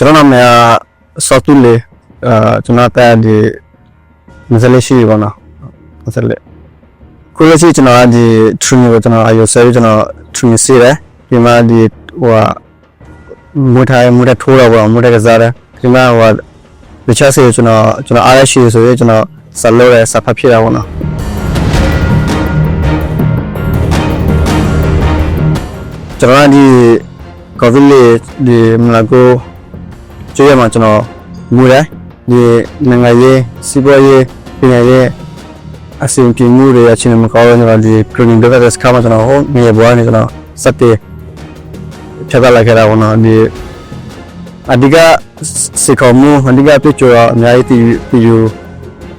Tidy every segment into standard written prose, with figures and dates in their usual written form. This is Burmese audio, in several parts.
ကျွန်တော်နာမည်ဆော့တူလေကျွန်တော်တက်ဒီမစလေးရှိပါတော့မစလေးကိုရရှိကျွန်တော်ဒီ training ကိုကျွန်တော်အယုဆယ်ကျွန်တော် training စီးတယ်ဒီမှာဒီဟိုမူထိုင်ထိုးတော့ပေါ့မူထိုင်ကစားတယ်ဒီမှာဟိုတခြားစီကျွန်တော်အားရရှိဆိုရင်ကျွန်တော်ဆက်လို့ရဆက်ဖတ်ဖြစ်တာပေါ့နော်ကျွန်တော်ဒီ COVID လေးဒီမလာကိုကျွေးရမှာကျွန်တော်မူတယ်ဒီနိုင်ငံရေးစီးပွားရေးပညာရေးအဆင်ပြေမှုတွေအချင်းမကောင်းတော့ကျွန်တော်ဒီ training လုပ်တဲ့စခါမှာကျွန်တော်ဟိုနေဘွားနေကျွန်တော်စက်တေဖြတ်လာခဲ့တာပေါ့နော်ဒီအဓိကစေခေါ်မှုအဓိကပြည့်ကျော်အများကြီးတည်ယူ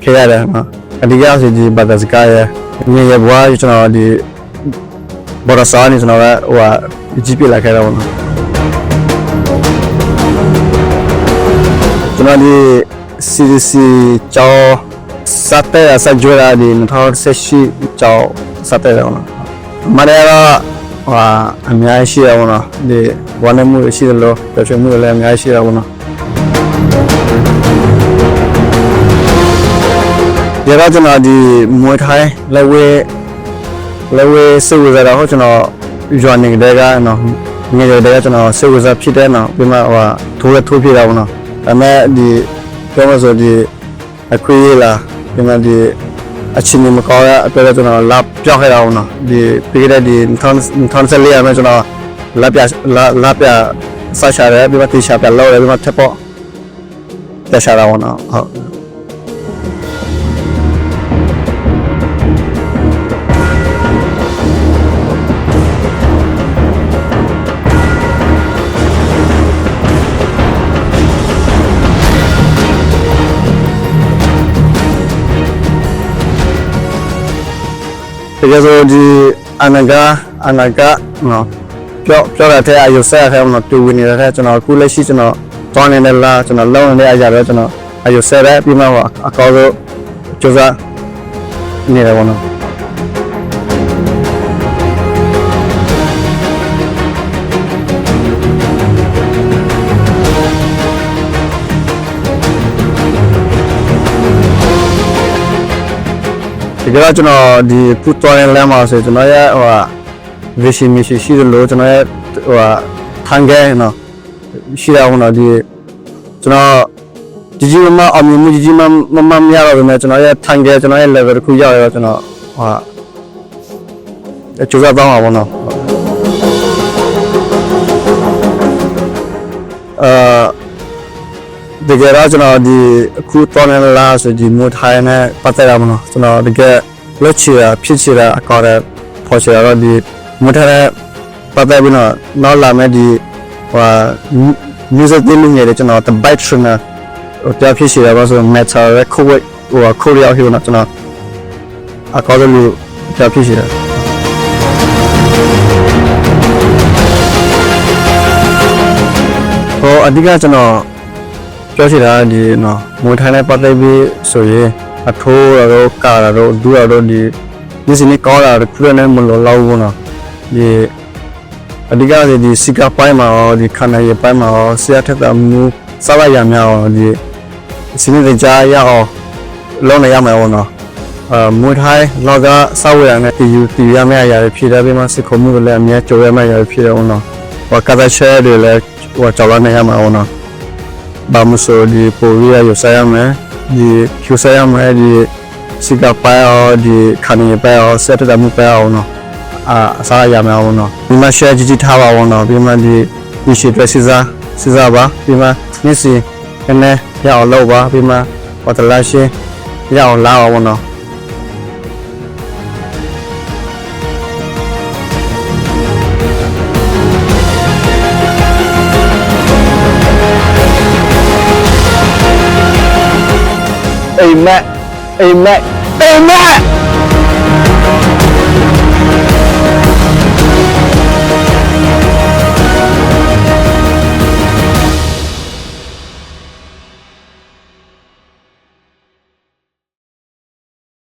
ခဲ့ရတယ်နော်အဓိကဆိုဒီဘာသာစကားရဲ့နေဘွားကျွန်တော်ဒီဘောရစာနေကျွန်တော်ကဟိုကြီးပြလာခဲ့တာပေါ့နော်ကျွန်တော်ဒီ CDC ကျောင်းစတဲ့စကြွလာဒီ2018ကျောင်းစတဲ့တော့နော်မရတော့အများကြီးရှိရပါတော့ဒီဝန်မှုရှိတယ်လို့ပြောချင်မှုလည်းအများကြီးရှိရပါတော့ဒီတော့ကျွန်တော်ဒီမွေထိုင်းလက်ဝဲစေဝဇာတော့ကျွန်တော်ရွာနေတယ်ကနော်ငယ်တယ်ကကျွန်တော်စေဝဇာဖြစ်တယ်နော်ပြီးမှထိုးပြတာပေါ့နော်ဒါပေမဲ့ဒီပြောမဆိုဒီအခွေးလာဒီမှာဒီအချင်းမကောင်းရအတွက်ကျွန်တော်လာပြောက်ခဲ့တာပေါ့နော်ဒီပြီးခဲ့တဲ့ဒီ2014ရမယ်ကျွန်တော်လာပြဆာရှာရဲပြီးမှတီရှာပြလောက်ရဲပြီးမှထပ်ပေါ့တရှာတာပေါ့နော်ဟုတ်တကယ်ဆိုဒီအနာဂတ်နော်ပြောရတဲ့အယုဆဲထဲမှာတူဝင်နေတဲ့ကျွန်တော်အခုလက်ရှိကျွန်တော်တောင်းနေတဲ့လားကျွန်တော်လုံးနေတဲ့အရာပဲကျွန်တော်အယုဆဲရဲပြီးမှအကောဆုံးကြိုးစားနေတယ်ပေါ့နော်ဒီကကျွန်တော်ဒီပူတော်လမ်းမှာဆိုကျွန်တော်ရဲ့ဗီရှင်မရှိရှိလို့ကျွန်တော်ရဲ့ထန်ကဲနော်ရှိရအောင်တော့ဒီကျွန်တော်ကြီးမအမြင်ကြီးမမရတော့ဘယ်မှာကျွန်တော်ရဲ့ထန်ကဲကျွန်တော်ရဲ့ level တစ်ခုရောက်ရောကျွန်တော်ကြိုးစားတော့ပါဘောနော်တကယ်တော့ကျွန်တော်ဒီအခုတော်နေလားဆိုဒီမိုထိုင်းနဲ့ပတ်သက်ရမလို့ကျွန်တော်တကယ်လက်ချရာဖြစ်ချရာအကောင့်နဲ့ပေါ်ချရာတော့ဒီမိုထိုင်းနဲ့ပတ်သက်ပြီးတော့နောက်လာမဲ့ဒီmusic တွေနေတယ်ကျွန်တော် the bike trainer တရားဖြစ်ချရာပါဆို metal ရဲ့ code ရောက်ဟိုနော်ကျွန်တော်အကောင့်လို့တရားဖြစ်ချရာအဓိကကျွန်တော်ပြောချင်တာဒီနော်မွေထိုင်းနဲ့ပတ်သက်ပြီးဆိုရင်အထိုးတော့ကာတော့ဒူတော့ဒီစနေကောတာခုနဲ့မလို့လောက်ဘူးနော်ဒီအဓိကဒီစီကပိုင်းမှာရောဒီခန္ဓာရည်ပိုင်းမှာရောဆရာထက်တာမူစားလိုက်ရများရောဒီစနေကြားရအောင်လုံးနေရမှာပေါ့နော်မွေထိုင်းလောကစောက်ရတဲ့တီရမယ့်အရာတွေဖြည့်တယ်ပြီးမှစစ်ခုံမှုတွေလည်းအများကြိုးရမယ့်အရာတွေဖြည့်တယ်ပေါ့နော်ကာသချဲတွေလည်းကြော်လာနေရမှာပေါ့နော်ဘာမဆိုဒီပိုရီရဆိုင်ရမယ်ဒီကျူဆိုင်ရမယ်ဒီစီကပိုင်အော်ဒီခဏနေပိုင်အော်ဆက်တာမှုပိုင်အော်နော်အစားရမယ်အောင်နော်ဒီမှာ share ကြည့်ထားပါအောင်နော်ပြီးမှဒီရှိအတွက်စီစားပါပြီးမှနေ့စီနဲ့ရအောင်လုပ်ပါပြီးမှဟောတလာရှင်းရအောင်လာအောင်နော်Amen.